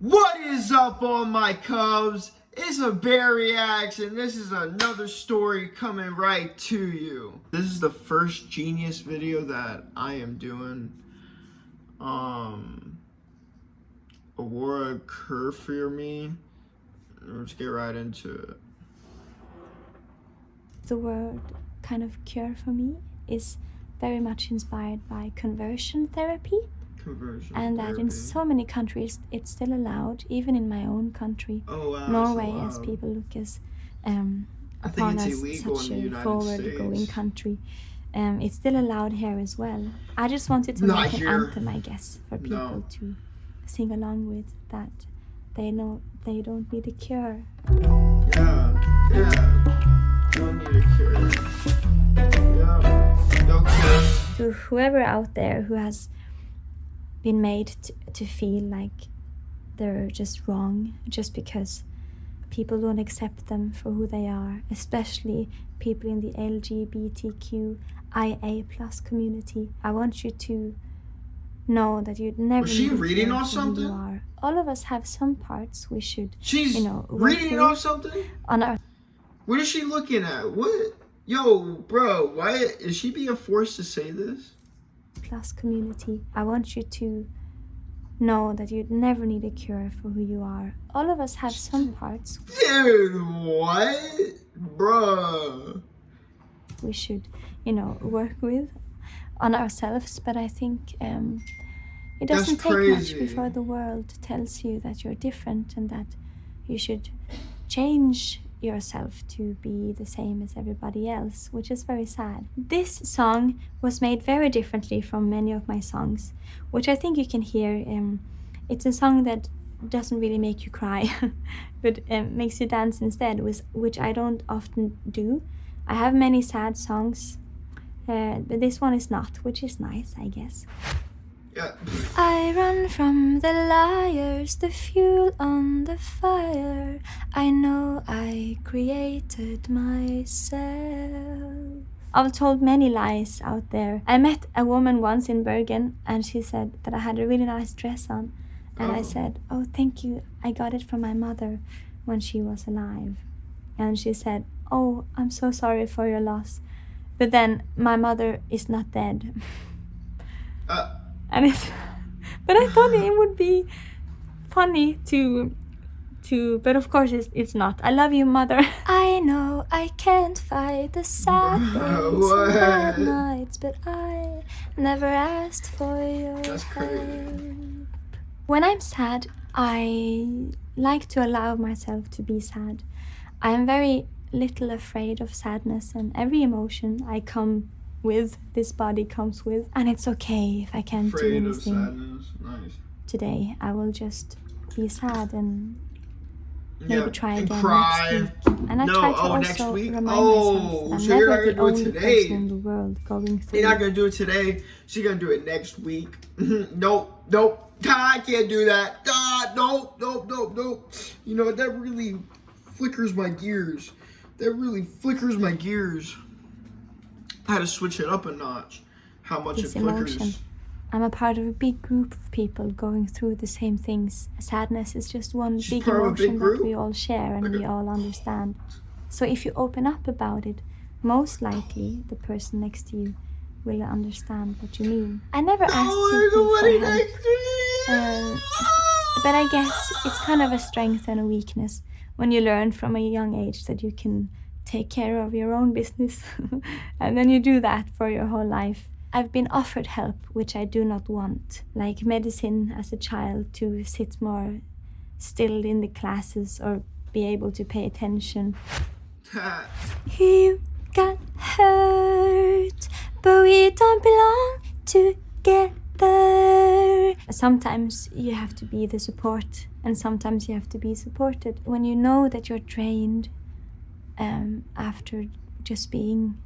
What is up, all my cubs? It's a bear reaction. This is another story coming right to you. This is the first genius video that I am doing. Aurora for me. Let's get right into it. The word kind of cure for me is very much inspired by conversion therapy. And that in so many countries it's still allowed, even in my own country, Norway, as people look as upon as such a forward-going country. It's still allowed here as well. I just wanted to make an anthem, I guess, for people to sing along with, that they know they don't need a cure. Don't need a cure. No cure. To whoever out there who has been made to feel like they're just wrong just because people don't accept them for who they are, especially people in the LGBTQIA+ community. I want you to know that you'd never. Was she reading off something? You are. All of us have some parts we should. She's reading off something. On our. What is she looking at? What? Yo, bro, why is she being forced to say this? Plus community. I want you to know that you'd never need a cure for who you are. All of us have some parts. Dude, what? Bruh. We should, work with on ourselves, but I think it doesn't take much before the world tells you that you're different and that you should change yourself to be the same as everybody else, which is very sad. This song was made very differently from many of my songs, which I think you can hear. It's a song that doesn't really make you cry, but makes you dance instead, which I don't often do. I have many sad songs, but this one is not, which is nice, I guess. Yeah. I run from the liars, the fuel on the fire. I know I created myself. I've told many lies out there. I met a woman once in Bergen and she said that I had a really nice dress on. And I said, "Oh, thank you. I got it from my mother when she was alive." And she said, "Oh, I'm so sorry for your loss. But then my mother is not dead." And but I thought it would be funny to but of course it's not. I love you, mother. I know I can't fight the sad days and bad nights, but I never asked for your help. When I'm sad, I like to allow myself to be sad. I am very little afraid of sadness, and every emotion I come with, this body comes with, and it's okay if I can't do anything today. I will just be sad and maybe try again next week. And I try to also remind myself that I'm never the only person in the world going through. You're not gonna do it today. She's gonna do it next week. Nope. I can't do that. Nope. You know, that really flickers my gears. I had to switch it up a notch. How much it flickers. Emotion. I'm a part of a big group of people going through the same things. Sadness is just one big emotion that we all share and we all understand. So if you open up about it, most likely the person next to you will understand what you mean. I never asked people for help. But I guess it's kind of a strength and a weakness when you learn from a young age that you can take care of your own business and then you do that for your whole life. I've been offered help which I do not want, like medicine as a child to sit more still in the classes or be able to pay attention. You got hurt, but we don't belong together. Sometimes you have to be the support and sometimes you have to be supported. When you know that you're drained after just being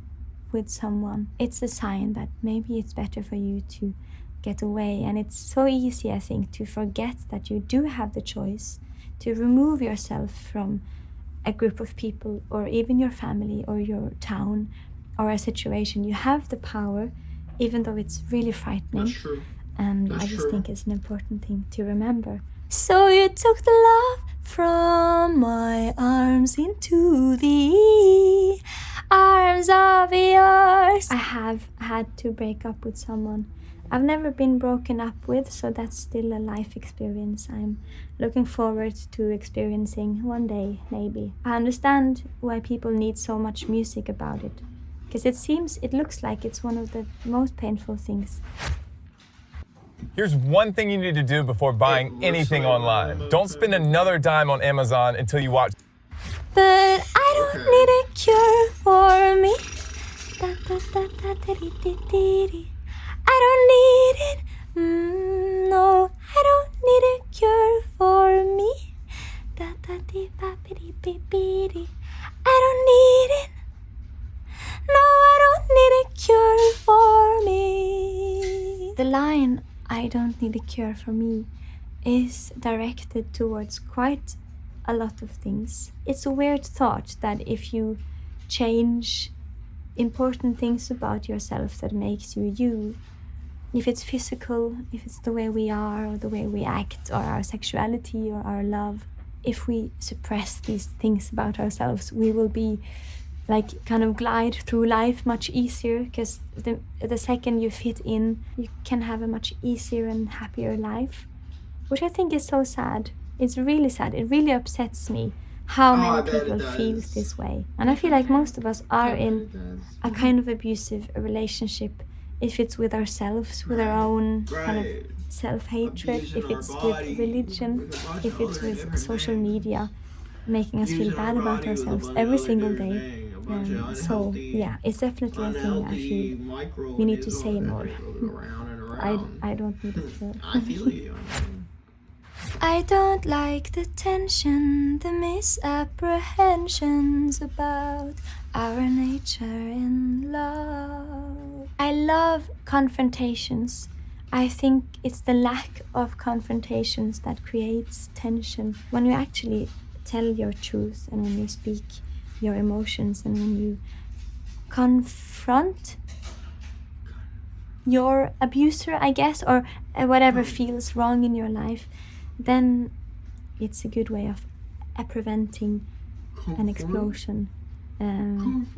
with someone, it's a sign that maybe it's better for you to get away. And it's so easy, I think, to forget that you do have the choice to remove yourself from a group of people or even your family or your town or a situation. You have the power, even though it's really frightening. That's true. And I just think it's an important thing to remember. So you took the love from my arms into the arms of yours. I have had to break up with someone I've never been broken up with, so that's still a life experience I'm looking forward to experiencing one day, maybe. I understand why people need so much music about it, because it looks like it's one of the most painful things. Here's one thing you need to do before buying anything online. Don't spend another dime on Amazon until you watch. But I don't need a cure for me. I don't need it. No, I don't need a cure for me. I don't need it. No, I don't need a cure for me. The line, I don't need a cure for me, is directed towards quite a lot of things. It's a weird thought that if you change important things about yourself that makes you you, if it's physical, if it's the way we are, or the way we act, or our sexuality, or our love, if we suppress these things about ourselves, we will be like kind of glide through life much easier, because the second you fit in, you can have a much easier and happier life, which I think is so sad. It's really sad. It really upsets me how many people feel this way. And I feel like most of us are in a kind of abusive relationship, if it's with ourselves, with our own kind of self-hatred, if it's with religion, if it's with social media, making us feel bad about ourselves every single day. So yeah, it's definitely a thing I feel we need to say more. I don't need it for. I don't like the tension, the misapprehensions about our nature in love. I love confrontations. I think it's the lack of confrontations that creates tension. When you actually tell your truth, and when you speak your emotions, and when you confront your abuser, I guess, or whatever feels wrong in your life, then it's a good way of preventing an explosion.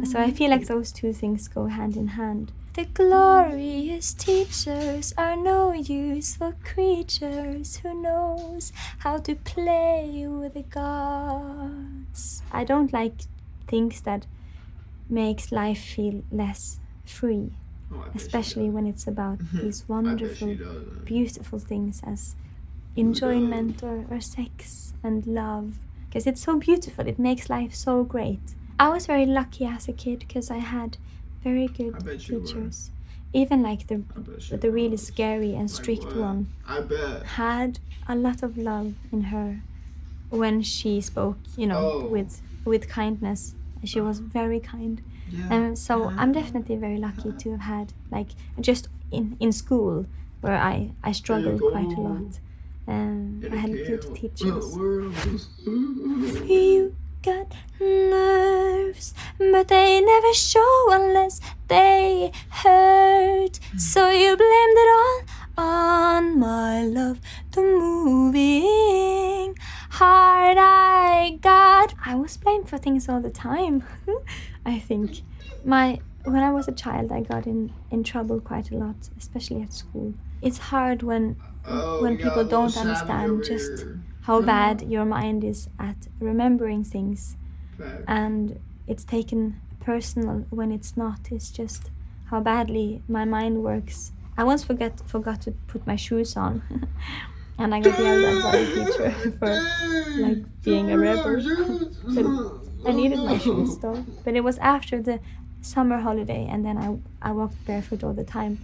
So I feel like those two things go hand in hand. The glorious teachers are no use for creatures who knows how to play with the gods. I don't like things that makes life feel less free, especially when it's about these wonderful, beautiful things as enjoyment or sex and love, because it's so beautiful. It makes life so great. I was very lucky as a kid because I had very good teachers. Even like the really scary and strict one had a lot of love in her when she spoke, with kindness. She was very kind. So I'm definitely very lucky to have had, like, just in school where I struggled quite a lot. I had good teachers. You got nerves, but they never show unless they hurt. So you blamed it all on my love, the moving heart I got. I was blamed for things all the time. I think when I was a child, I got in trouble quite a lot, especially at school. It's hard when people don't understand just how bad your mind is at remembering things, and it's taken personal when it's not. It's just how badly my mind works. I once forgot to put my shoes on and I got yelled at by a teacher for like being a rebel. But I needed my shoes though. But it was after the summer holiday, and then I walked barefoot all the time.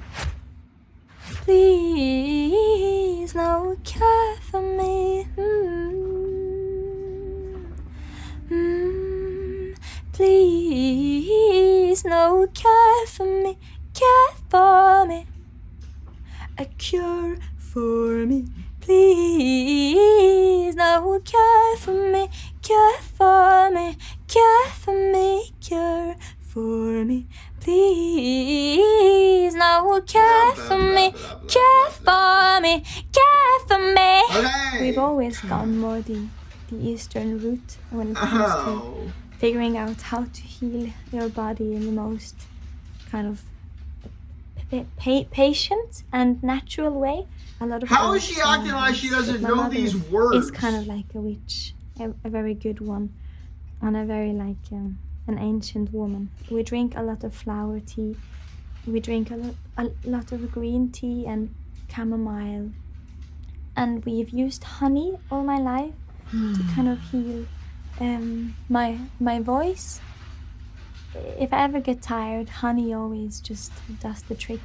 Please, no care for me. Please, no care for me. Care for me. A cure for me. Please, no care for me. Care for me. Care for me. Cure for me. Please. please, no, care for me, care for me, care for me. Okay. We've always gone more the Eastern route when it comes to figuring out how to heal your body in the most kind of patient and natural way. A lot of How is she acting like she doesn't know these words? Is kind of like a witch, a very good one, and a very like an ancient woman. We drink a lot of flower tea. We drink a lot of green tea and chamomile, and we've used honey all my life to kind of heal my voice. If I ever get tired, honey always just does the trick.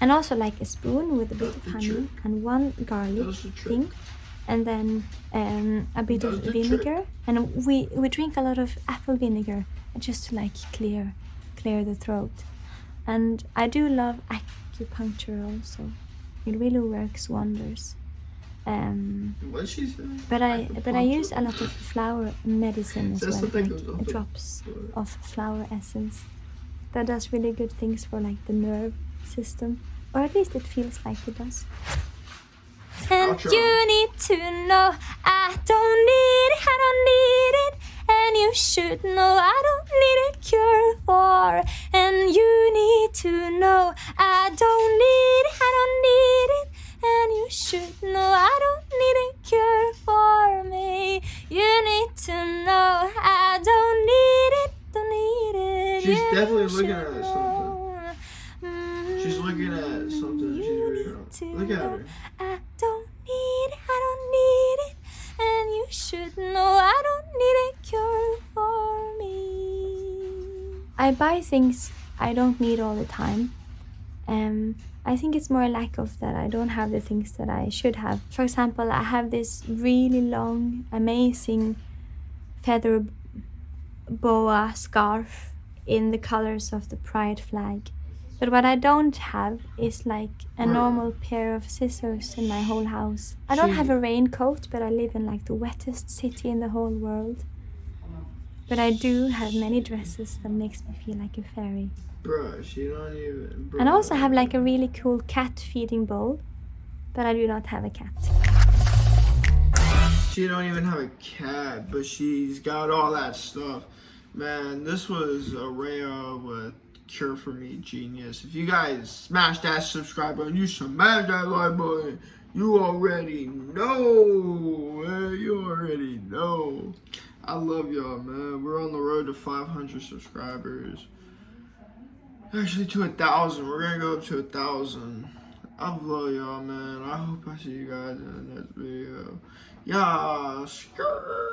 And also like a spoon with a bit of honey and one garlic thing, and then a bit of vinegar. And we drink a lot of apple vinegar just to like clear the throat. And I do love acupuncture also. It really works wonders. What she said? But I use a lot of flower medicine as well, like drops of flower essence. That does really good things for like the nerve system, or at least it feels like it does. And you need to know I don't need it, and you should know I don't need a cure for. And you need to know I don't need it, and you should know I don't need a cure for me. You need to know I don't need it. She's definitely looking at something. She's looking at something. Look at her. I don't need it, and you should know I don't need a cure for me. I buy things I don't need all the time. I think it's more a lack of that I don't have the things that I should have. For example, I have this really long, amazing feather boa scarf in the colors of the pride flag. But what I don't have is like a normal pair of scissors in my whole house. I don't have a raincoat, but I live in like the wettest city in the whole world. But I do have many dresses that makes me feel like a fairy. Bruh, she don't even... Bruh. And I also have like a really cool cat feeding bowl, but I do not have a cat. She don't even have a cat, but she's got all that stuff. Man, this was AURORA with Cure For Me Genius. If you guys smash that subscribe button, you smash that like button, you already know, man. You already know. I love y'all, man. We're on the road to 500 subscribers. Actually, to 1,000. We're gonna go up to 1,000. I love y'all, man. I hope I see you guys in the next video. Yeah, skrrr.